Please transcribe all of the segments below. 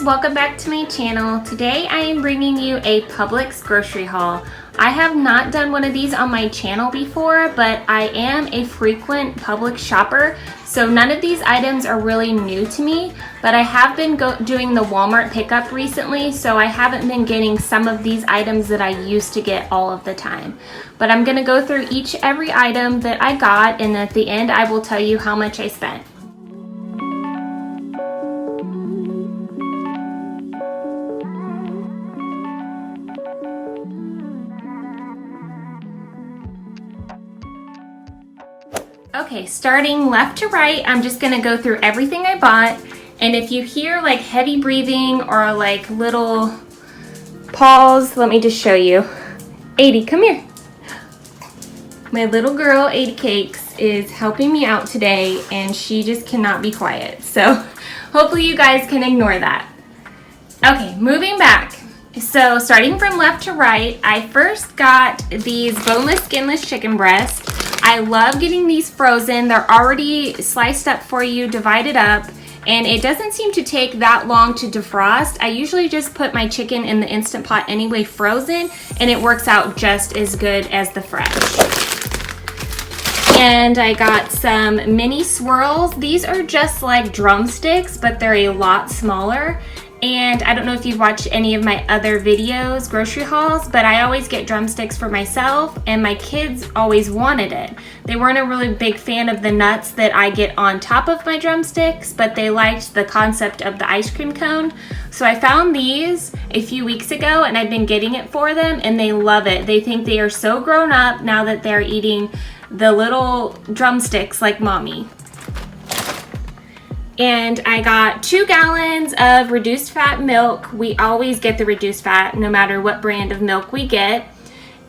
welcome back to my channel. Today I am bringing you a Publix grocery haul. I have not done one of these on my channel before, but I am a frequent Publix shopper, so none of these items are really new to me, but I have been doing the Walmart pickup recently, so I haven't been getting some of these items that I used to get all of the time. But I'm gonna go through every item that I got, and at the end I will tell you how much I spent. Okay, starting left to right, I'm just gonna go through everything I bought, and if you hear like heavy breathing or like little pause, let me just show you. 80, come here. My little girl, 80 Cakes, is helping me out today, and she just cannot be quiet, so hopefully you guys can ignore that. Okay, moving back. So starting from left to right, I first got these boneless, skinless chicken breasts. I love getting these frozen. They're already sliced up for you, divided up, and it doesn't seem to take that long to defrost. I usually just put my chicken in the Instant Pot anyway, frozen, and it works out just as good as the fresh. And I got some mini swirls. These are just like drumsticks, but they're a lot smaller. And I don't know if you've watched any of my other videos, grocery hauls, but I always get drumsticks for myself, and my kids always wanted it. They weren't a really big fan of the nuts that I get on top of my drumsticks, but they liked the concept of the ice cream cone. So I found these a few weeks ago, and I've been getting it for them, and they love it. They think they are so grown up now that they're eating the little drumsticks like mommy. And I got 2 gallons of reduced fat milk. We always get the reduced fat no matter what brand of milk we get.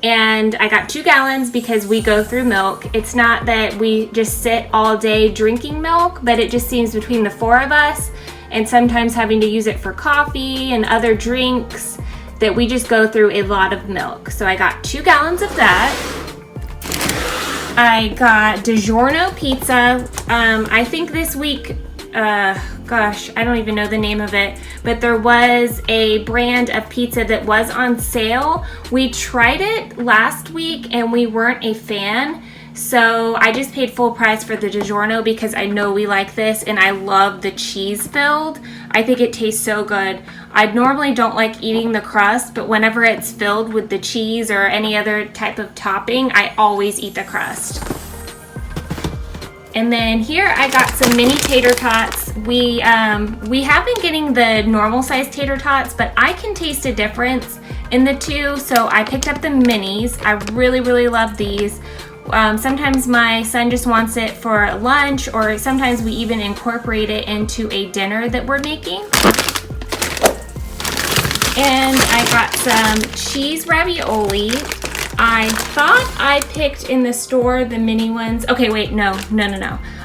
And I got 2 gallons because we go through milk. It's not that we just sit all day drinking milk, but it just seems between the 4 of us, and sometimes having to use it for coffee and other drinks, that we just go through a lot of milk. So I got 2 gallons of that. I got DiGiorno Pizza. I think this week, gosh, I don't even know the name of it, but there was a brand of pizza that was on sale. We tried it last week and we weren't a fan, so I just paid full price for the DiGiorno because I know we like this, and I love the cheese filled. I think it tastes so good. I normally don't like eating the crust, but whenever it's filled with the cheese or any other type of topping, I always eat the crust. And then here I got some mini tater tots. We have been getting the normal size tater tots, but I can taste a difference in the two, so I picked up the minis. I really, really love these. Sometimes my son just wants it for lunch, or sometimes we even incorporate it into a dinner that we're making. And I got some cheese ravioli. I thought I picked in the store the mini ones. Okay, wait, no.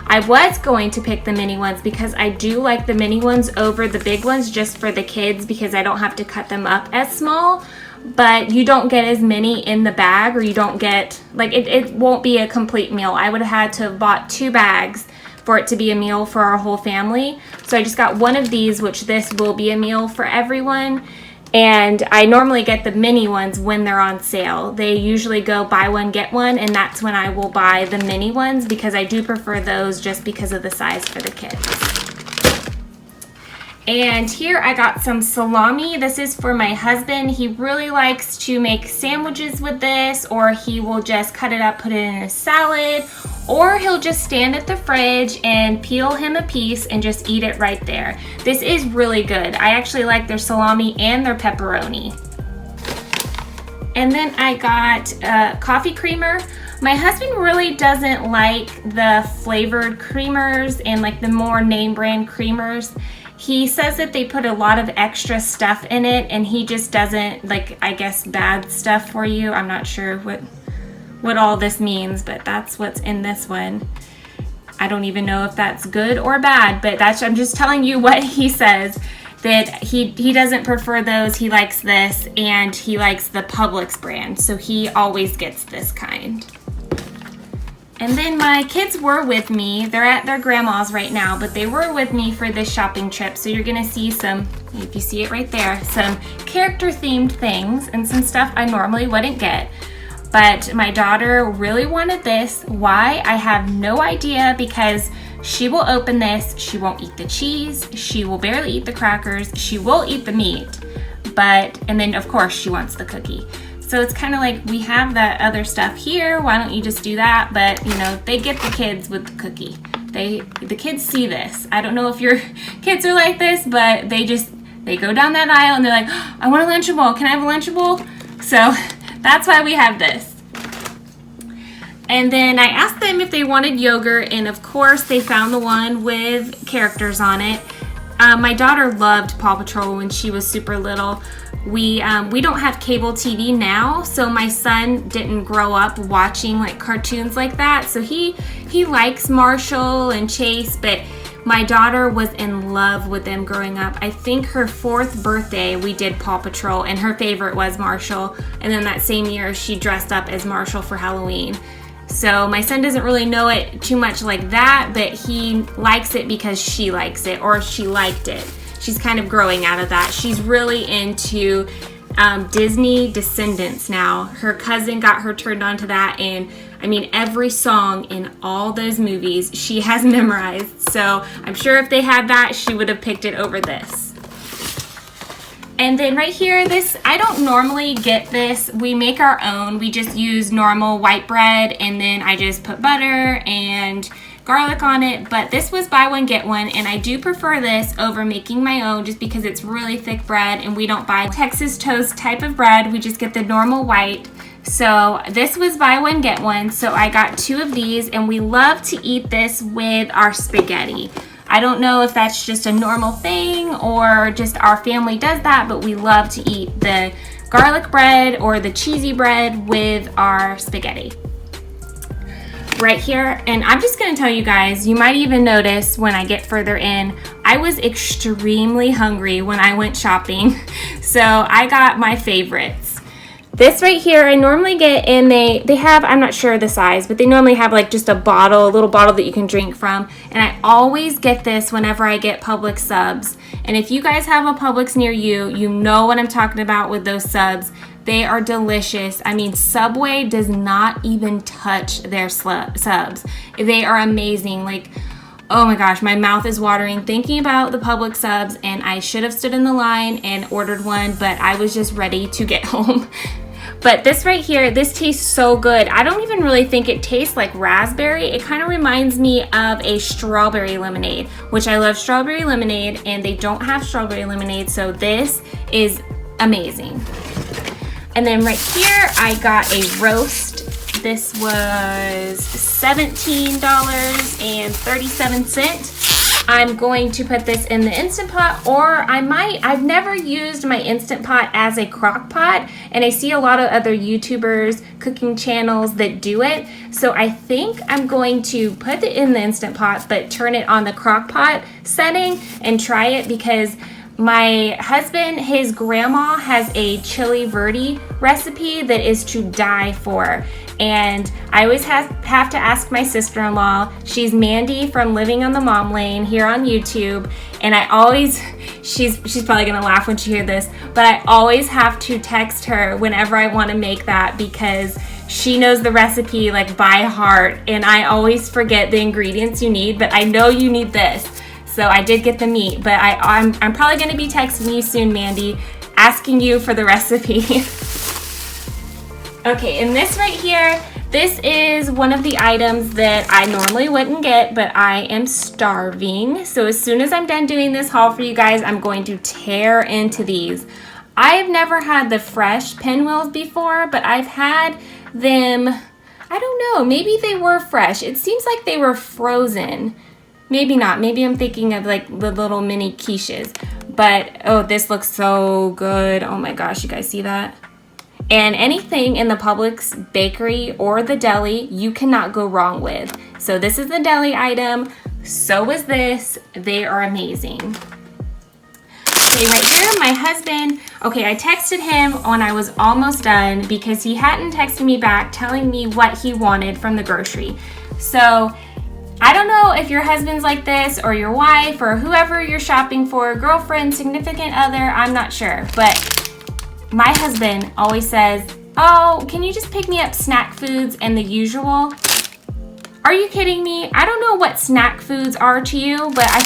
I was going to pick the mini ones because I do like the mini ones over the big ones just for the kids, because I don't have to cut them up as small, but you don't get as many in the bag, or you don't get, like, it won't be a complete meal. I would have had to have bought 2 bags for it to be a meal for our whole family. So I just got one of these, which this will be a meal for everyone. And I normally get the mini ones when they're on sale. They usually go buy one, get one, and that's when I will buy the mini ones, because I do prefer those just because of the size for the kids. And here I got some salami. This is for my husband. He really likes to make sandwiches with this, or he will just cut it up, put it in a salad, or he'll just stand at the fridge and peel him a piece and just eat it right there. This is really good. I actually like their salami and their pepperoni. And then I got coffee creamer. My husband really doesn't like the flavored creamers and like the more name brand creamers. He says that they put a lot of extra stuff in it, and he just doesn't like, I guess, bad stuff for you. I'm not sure what all this means, but that's what's in this one. I don't even know if that's good or bad, but I'm just telling you what he says, that he doesn't prefer those. He likes this, and he likes the Publix brand, so he always gets this kind. And then my kids were with me. They're at their grandma's right now, but they were with me for this shopping trip. So you're gonna see some, if you see it right there, some character themed things and some stuff I normally wouldn't get. But my daughter really wanted this. Why? I have no idea, because she will open this, she won't eat the cheese, she will barely eat the crackers, she will eat the meat, and then of course she wants the cookie. So it's kind of like, we have that other stuff here, why don't you just do that? But you know, they get the kids with the cookie. The kids see this. I don't know if your kids are like this, but they go down that aisle and they're like, oh, I want a Lunchable, can I have a Lunchable? So that's why we have this. And then I asked them if they wanted yogurt, and of course they found the one with characters on it. My daughter loved Paw Patrol when she was super little. We don't have cable TV now, so my son didn't grow up watching like cartoons like that. So he likes Marshall and Chase, but my daughter was in love with them growing up. I think her 4th birthday we did Paw Patrol, and her favorite was Marshall. And then that same year she dressed up as Marshall for Halloween. So my son doesn't really know it too much like that, but he likes it because she likes it, or she liked it. She's kind of growing out of that. She's really into Disney Descendants now. Her cousin got her turned on to that, and I mean, every song in all those movies she has memorized. So I'm sure if they had that, she would have picked it over this. And then right here, this, I don't normally get this. We make our own. We just use normal white bread, and then I just put butter and garlic on it. But this was buy one, get one, and I do prefer this over making my own just because it's really thick bread, and we don't buy Texas toast type of bread. We just get the normal white. So this was buy one, get one. So I got 2 of these, and we love to eat this with our spaghetti. I don't know if that's just a normal thing or just our family does that, but we love to eat the garlic bread or the cheesy bread with our spaghetti. Right here, and I'm just gonna tell you guys, you might even notice when I get further in, I was extremely hungry when I went shopping, so I got my favorites. This right here, I normally get, and they have, I'm not sure the size, but they normally have like just a little bottle that you can drink from. And I always get this whenever I get Publix subs. And if you guys have a Publix near you, you know what I'm talking about with those subs. They are delicious. I mean, Subway does not even touch their subs. They are amazing. Like, oh my gosh, my mouth is watering thinking about the Publix subs, and I should have stood in the line and ordered one, but I was just ready to get home. But this right here, this tastes so good. I don't even really think it tastes like raspberry. It kind of reminds me of a strawberry lemonade, which I love strawberry lemonade, and they don't have strawberry lemonade, so this is amazing. And then right here, I got a roast. This was $17.37. I'm going to put this in the Instant Pot, or I've never used my Instant Pot as a crock pot, and I see a lot of other YouTubers, cooking channels that do it. So I think I'm going to put it in the Instant Pot, but turn it on the crock pot setting and try it, because my husband, his grandma has a chili verde recipe that is to die for. And I always have to ask my sister-in-law. She's Mandy from Living on the Mom Lane here on YouTube. And I always, she's probably gonna laugh when she hears this, but I always have to text her whenever I wanna make that, because she knows the recipe like by heart. And I always forget the ingredients you need, but I know you need this. So I did get the meat, but I'm probably gonna be texting you soon, Mandy, asking you for the recipe. Okay, and this right here, this is one of the items that I normally wouldn't get, but I am starving. So as soon as I'm done doing this haul for you guys, I'm going to tear into these. I've never had the fresh Pinwheels before, but I've had them, I don't know, maybe they were fresh. It seems like they were frozen. Maybe not. Maybe I'm thinking of like the little mini quiches. But, oh, this looks so good. Oh my gosh, you guys see that? And anything in the Publix bakery or the deli, you cannot go wrong with. So this is the deli item. So is this. They are amazing. Okay, right here, my husband, okay, I texted him when I was almost done because he hadn't texted me back telling me what he wanted from the grocery. So I don't know if your husband's like this or your wife or whoever you're shopping for, girlfriend, significant other, I'm not sure. But my husband always says, oh, can you just pick me up snack foods and the usual? Are you kidding me? I don't know what snack foods are to you, but I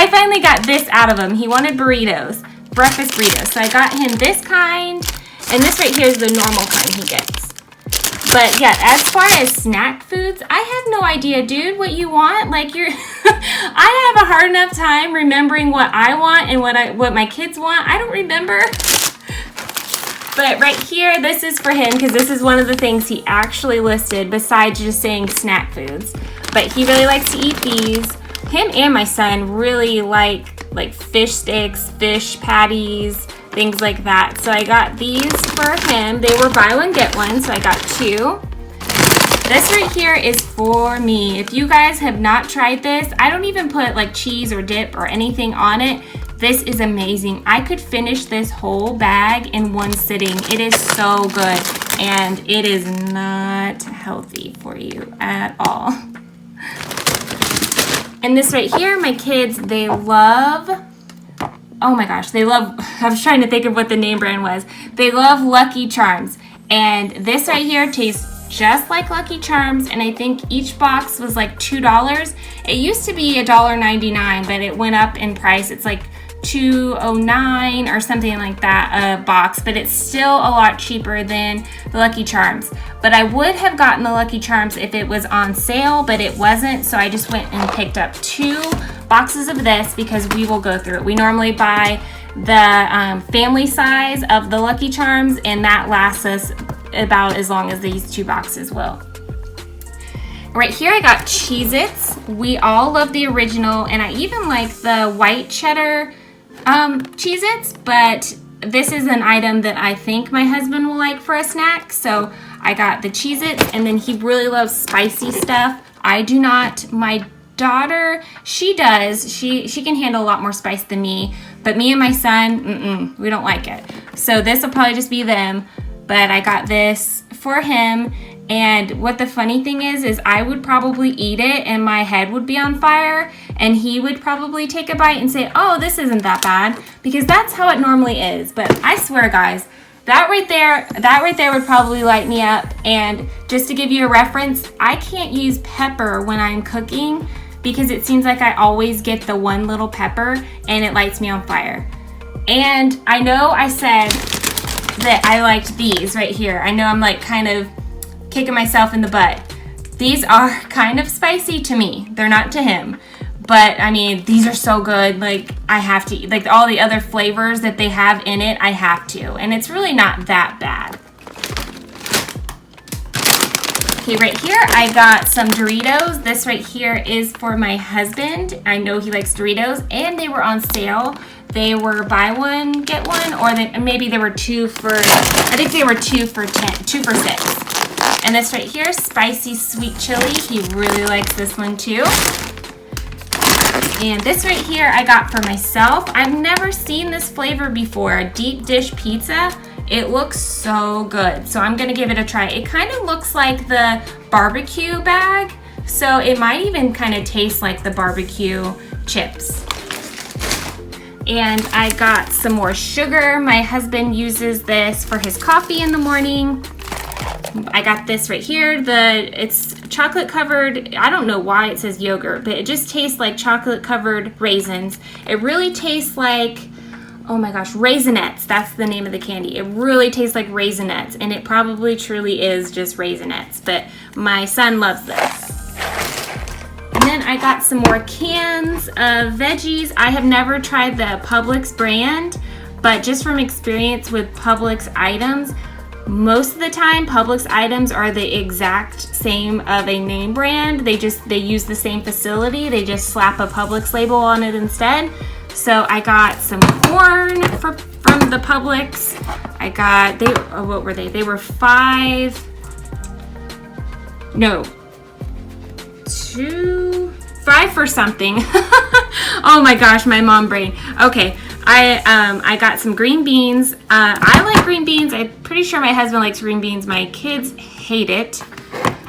finally got this out of him. He wanted burritos, breakfast burritos. So I got him this kind, and this right here is the normal kind he gets. But yeah, as far as snack foods, I have no idea, dude, what you want. Like I have a hard enough time remembering what I want and what my kids want. I don't remember. But right here, this is for him because this is one of the things he actually listed besides just saying snack foods. But he really likes to eat these. Him and my son really like fish sticks, fish patties, things like that. So I got these for him. They were buy one, get one, so I got 2. This right here is for me. If you guys have not tried this, I don't even put like cheese or dip or anything on it. This is amazing. I could finish this whole bag in one sitting. It is so good, and it is not healthy for you at all. And this right here, my kids, they love, oh my gosh, they love, I was trying to think of what the name brand was. They love Lucky Charms. And this right here tastes just like Lucky Charms, and I think each box was like $2. It used to be $1.99, but it went up in price. It's like $2.09 or something like that a box, but it's still a lot cheaper than the Lucky Charms. But I would have gotten the Lucky Charms if it was on sale, but it wasn't, so I just went and picked up 2 boxes of this because we will go through it. We normally buy the family size of the Lucky Charms, and that lasts us about as long as these 2 boxes will. Right here I got Cheez-Its. We all love the original, and I even like the white cheddar Cheez-Its, but this is an item that I think my husband will like for a snack, so I got the Cheez-Its, and then he really loves spicy stuff. I do not. My daughter, she does. She can handle a lot more spice than me, but me and my son, we don't like it. So this will probably just be them, but I got this for him. And what the funny thing is I would probably eat it and my head would be on fire, and he would probably take a bite and say, oh, this isn't that bad, because that's how it normally is. But I swear, guys, that right there would probably light me up. And just to give you a reference, I can't use pepper when I'm cooking because it seems like I always get the one little pepper and it lights me on fire. And I know I said that I liked these right here. I know I'm like kind of kicking myself in the butt. These are kind of spicy to me. They're not to him. But I mean, these are so good. Like, I have to eat. Like, all the other flavors that they have in it, I have to. And it's really not that bad. Okay, right here, I got some Doritos. This right here is for my husband. I know he likes Doritos, and they were on sale. They were buy one, get one, or maybe they were 2 for, I think they were 2 for 6. And this right here, spicy sweet chili. He really likes this one too. And this right here I got for myself. I've never seen this flavor before, a deep dish pizza. It looks so good, so I'm gonna give it a try. It kind of looks like the barbecue bag, so it might even kind of taste like the barbecue chips. And I got some more sugar. My husband uses this for his coffee in the morning. I got this right here. It's chocolate covered. I don't know why it says yogurt, but it just tastes like chocolate covered raisins. It really tastes like, oh my gosh, Raisinets. That's the name of the candy. It really tastes like Raisinets, and it probably truly is just Raisinets, but my son loves this. And then I got some more cans of Veggies. I have never tried the Publix brand, but just from experience with Publix items, most of the time Publix items are the exact same of a name brand. They use the same facility. They just slap a Publix label on it instead. So I got some corn from the Publix. I got, what were they? They were 5 for something. Oh my gosh, my mom brain. Okay, I got some green beans. I like green beans. I'm pretty sure my husband likes green beans. My kids hate it.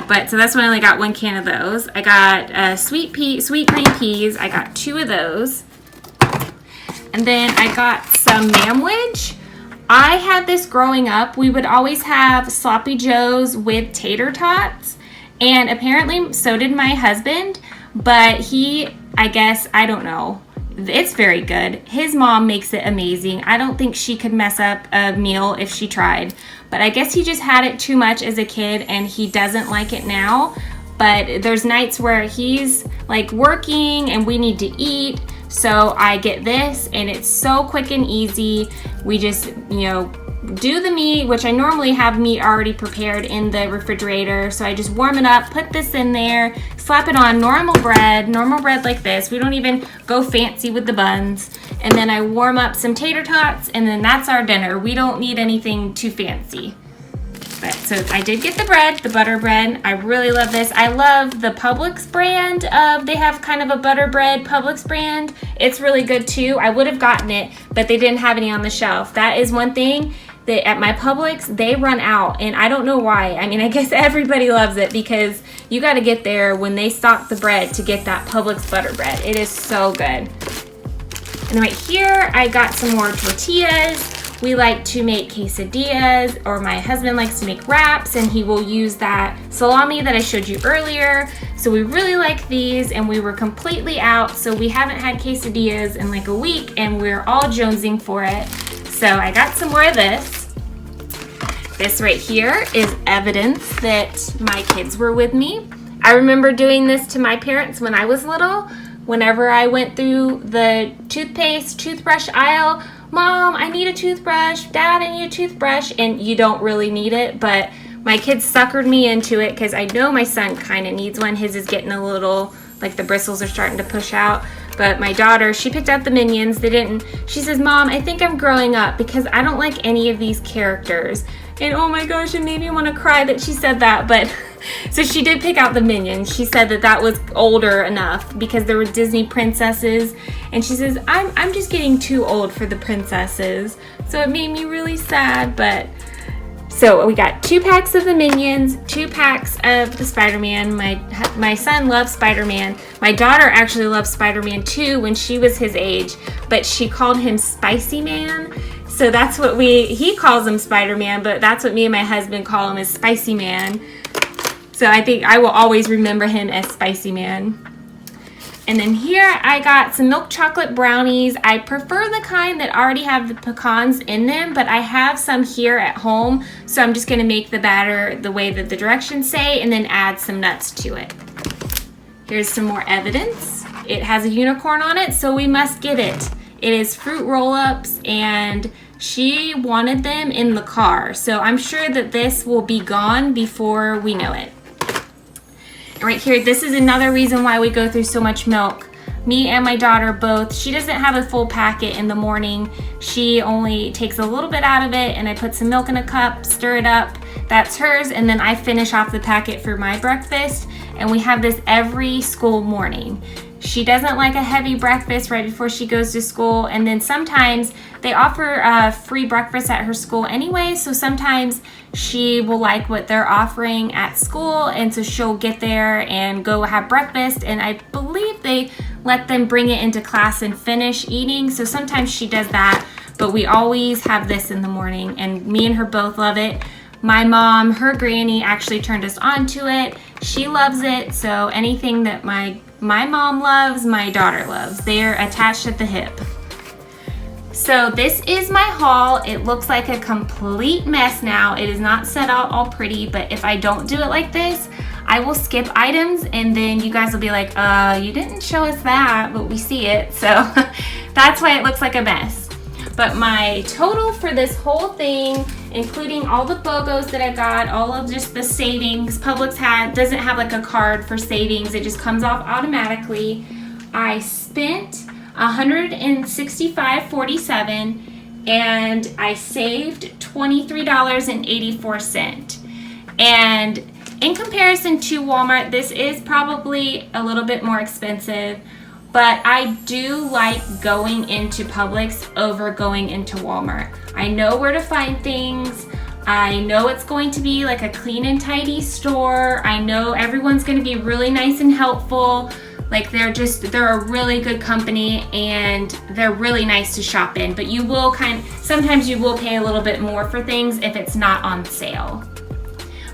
But so that's why I only got 1 can of those. I got sweet green peas. I got 2 of those. And then I got some Manwich. I had this growing up. We would always have sloppy joes with tater tots. And apparently so did my husband. But I guess, I don't know. It's very good. His mom makes it amazing. I don't think she could mess up a meal if she tried. But I guess he just had it too much as a kid and he doesn't like it now. But there's nights where he's like working and we need to eat. So I get this and it's so quick and easy. We just, do the meat, which I normally have meat already prepared in the refrigerator. So I just warm it up, put this in there, slap it on normal bread like this. We don't even go fancy with the buns. And then I warm up some tater tots and then that's our dinner. We don't need anything too fancy. But so I did get the bread, the butter bread. I really love this. I love the Publix brand. They have kind of a butter bread Publix brand. It's really good too. I would have gotten it, but they didn't have any on the shelf. That is one thing that at my Publix, they run out, and I don't know why. I mean, I guess everybody loves it because you got to get there when they stock the bread to get that Publix butter bread. It is so good. And right here, I got some more tortillas. We like to make quesadillas, or my husband likes to make wraps, and he will use that salami that I showed you earlier. So we really like these, and we were completely out, so we haven't had quesadillas in like a week, and we're all jonesing for it. So I got some more of this. This right here is evidence that my kids were with me. I remember doing this to my parents when I was little. Whenever I went through the toothbrush aisle, Mom, I need a toothbrush. Dad, I need a toothbrush. And you don't really need it, but my kids suckered me into it because I know my son kind of needs one. His is getting a little, like the bristles are starting to push out. But my daughter, she picked out the Minions. She says, Mom, I think I'm growing up because I don't like any of these characters. And oh my gosh, it made me want to cry that she said that. But so she did pick out the Minions. She said that was older enough because there were Disney princesses. And she says, I'm just getting too old for the princesses. So it made me really sad. But so we got 2 packs of the Minions, 2 packs of the Spider-Man. My son loves Spider-Man. My daughter actually loves Spider-Man too when she was his age, but she called him Spicy Man. So that's what he calls him Spider-Man, but that's what me and my husband call him, is Spicy Man. So I think I will always remember him as Spicy Man. And then here I got some milk chocolate brownies. I prefer the kind that already have the pecans in them, but I have some here at home. So I'm just gonna make the batter the way that the directions say and then add some nuts to it. Here's some more evidence. It has a unicorn on it, so we must get it. It is fruit roll-ups, and she wanted them in the car. So I'm sure that this will be gone before we know it. Right here, this is another reason why we go through so much milk. Me and my daughter both, she doesn't have a full packet in the morning. She only takes a little bit out of it, and I put some milk in a cup, stir it up. That's hers, and then I finish off the packet for my breakfast, and we have this every school morning. She doesn't like a heavy breakfast right before she goes to school, and then sometimes they offer free breakfast at her school anyway, so sometimes she will like what they're offering at school, and so she'll get there and go have breakfast, and I believe they let them bring it into class and finish eating, so sometimes she does that, but we always have this in the morning, and me and her both love it. My mom, her granny actually turned us on to it. She loves it, so anything that my mom loves, my daughter loves. They're attached at the hip. So this is my haul. It looks like a complete mess now. It is not set out all pretty, but if I don't do it like this, I will skip items and then you guys will be like, you didn't show us that, but we see it. So that's why it looks like a mess. But my total for this whole thing, including all the BOGOs that I got, all of just the savings, Publix doesn't have like a card for savings, it just comes off automatically. I spent $165.47 and I saved $23.84. And in comparison to Walmart, this is probably a little bit more expensive. but I do like going into Publix over going into Walmart. I know where to find things. I know it's going to be like a clean and tidy store. I know everyone's going to be really nice and helpful. Like they're a really good company and they're really nice to shop in, but sometimes you will pay a little bit more for things if it's not on sale.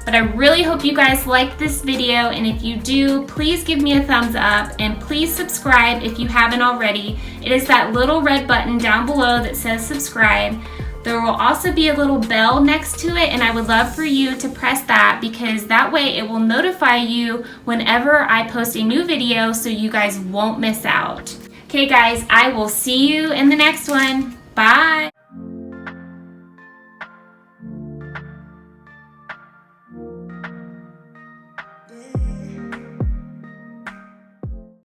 But I really hope you guys liked this video, and if you do, please give me a thumbs up and please subscribe if you haven't already. It is that little red button down below that says subscribe. There will also be a little bell next to it, and I would love for you to press that because that way it will notify you whenever I post a new video so you guys won't miss out. Okay guys, I will see you in the next one. Bye!